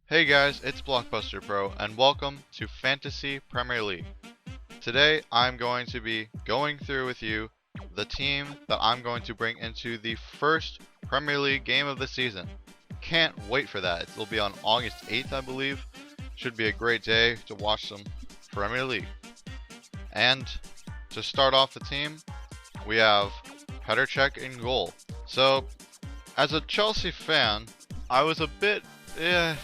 Hey guys, it's BlockbusterPro and welcome to Fantasy Premier League. Today I'm going to be going through with you the team that I'm going to bring into the first Premier League game of the season. Can't wait for that. It'll be on August 8th, I believe. Should be a great day to watch some Premier League. And to start off the team, we have Petr Cech in goal. So, as a Chelsea fan, I was a bit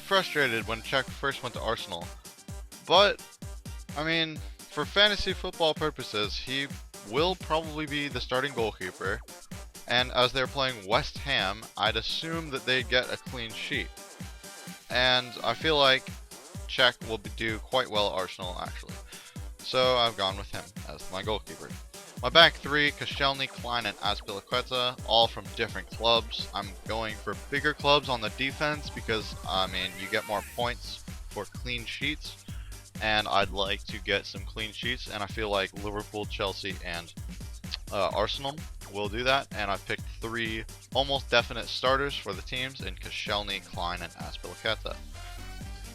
frustrated when Cech first went to Arsenal. But, I mean, for fantasy football purposes, he will probably be the starting goalkeeper. And as they're playing West Ham, I'd assume that they'd get a clean sheet. And I feel like Cech will do quite well at Arsenal, actually. So I've gone with him as my goalkeeper. My back three, Koscielny, Klein, and Azpilicueta, all from different clubs. I'm going for bigger clubs on the defense because, I mean, you get more points for clean sheets. And I'd like to get some clean sheets, and I feel like Liverpool, Chelsea, and Arsenal will do that. And I've picked three almost definite starters for the teams in Koscielny, Klein, and Azpilicueta.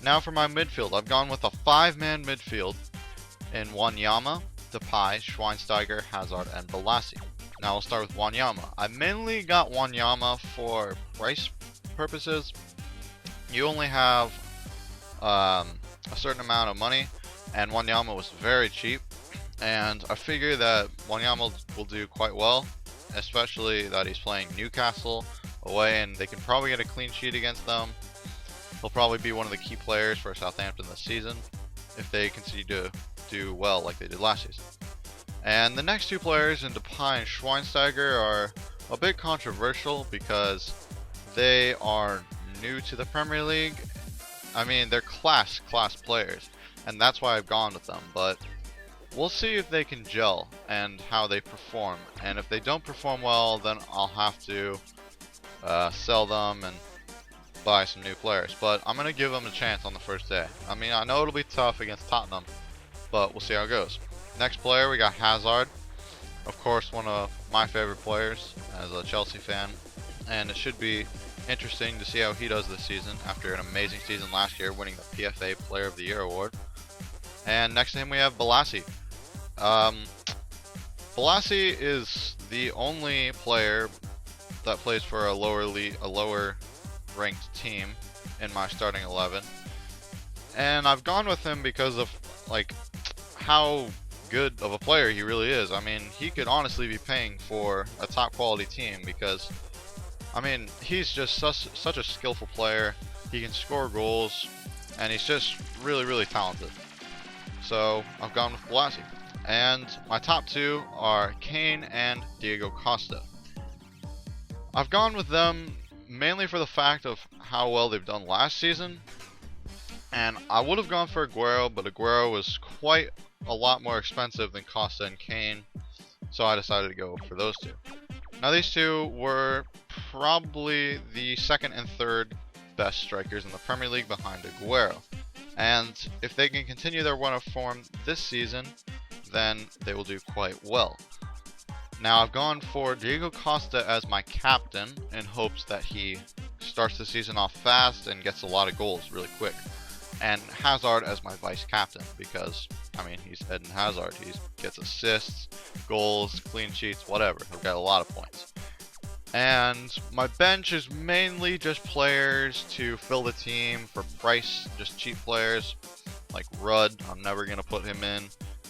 Now for my midfield, I've gone with a 5-man midfield in Wanyama, Depay, Schweinsteiger, Hazard, and Balassi. Now we'll start with Wanyama. I mainly got Wanyama for price purposes. You only have a certain amount of money, and Wanyama was very cheap. And I figure that Wanyama will do quite well, especially that he's playing Newcastle away, and they can probably get a clean sheet against them. He'll probably be one of the key players for Southampton this season if they continue to do well like they did last season. And the next two players in Depay and Schweinsteiger are a bit controversial because they are new to the Premier League. I mean, they're class players, and that's why I've gone with them, but we'll see if they can gel and how they perform. And if they don't perform well, then I'll have to sell them and buy some new players. But I'm going to give them a chance on the first day. I mean, I know it'll be tough against Tottenham, but we'll see how it goes. Next player, we got Hazard. Of course, one of my favorite players as a Chelsea fan. And it should be interesting to see how he does this season after an amazing season last year, winning the PFA Player of the Year award. And next to him, we have Balassi. Balassi is the only player that plays for a lower ranked team in my starting 11. And I've gone with him because of like how good of a player he really is. I mean, he could honestly be paying for a top quality team because, I mean, he's just such a skillful player. He can score goals, and he's just really talented. So I've gone with Balassi. And my top two are Kane and Diego Costa. I've gone with them mainly for the fact of how well they've done last season. And I would have gone for Aguero, but Aguero was quite a lot more expensive than Costa and Kane, so I decided to go for those two. Now these two were probably the second and third best strikers in the Premier League behind Aguero. And if they can continue their run of form this season, then they will do quite well. Now I've gone for Diego Costa as my captain in hopes that he starts the season off fast and gets a lot of goals really quick. And Hazard as my vice captain because, I mean, he's Eden Hazard. He gets assists, goals, clean sheets, whatever. He'll get a lot of points. And my bench is mainly just players to fill the team for price, just cheap players like Rudd. I'm never going to put him in.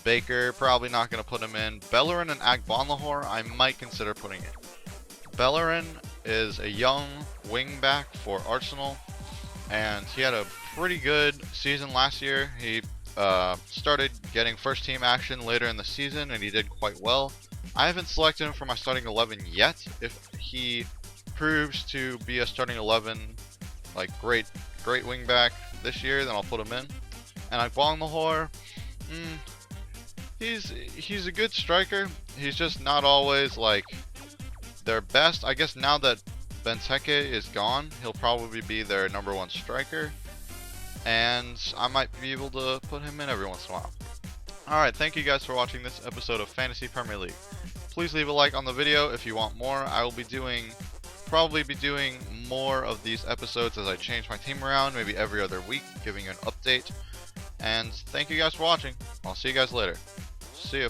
Baker, probably not going to put him in. Bellerin and Agbonlahor, I might consider putting in. Bellerin is a young wingback for Arsenal, and he had a pretty good season last year. He started getting first team action later in the season, and he did quite well. I haven't selected him for my starting 11 yet. If he proves to be a starting 11, like great wingback this year, then I'll put him in. And Agbonlahor, he's a good striker. He's just not always like their best. I guess now that Benteke is gone, he'll probably be their number one striker, and I might be able to put him in every once in a while. Alright, thank you guys for watching this episode of Fantasy Premier League. Please leave a like on the video if you want more. I will be doing probably be doing more of these episodes as I change my team around, maybe every other week, giving you an update. And thank you guys for watching. I'll see you guys later. See ya.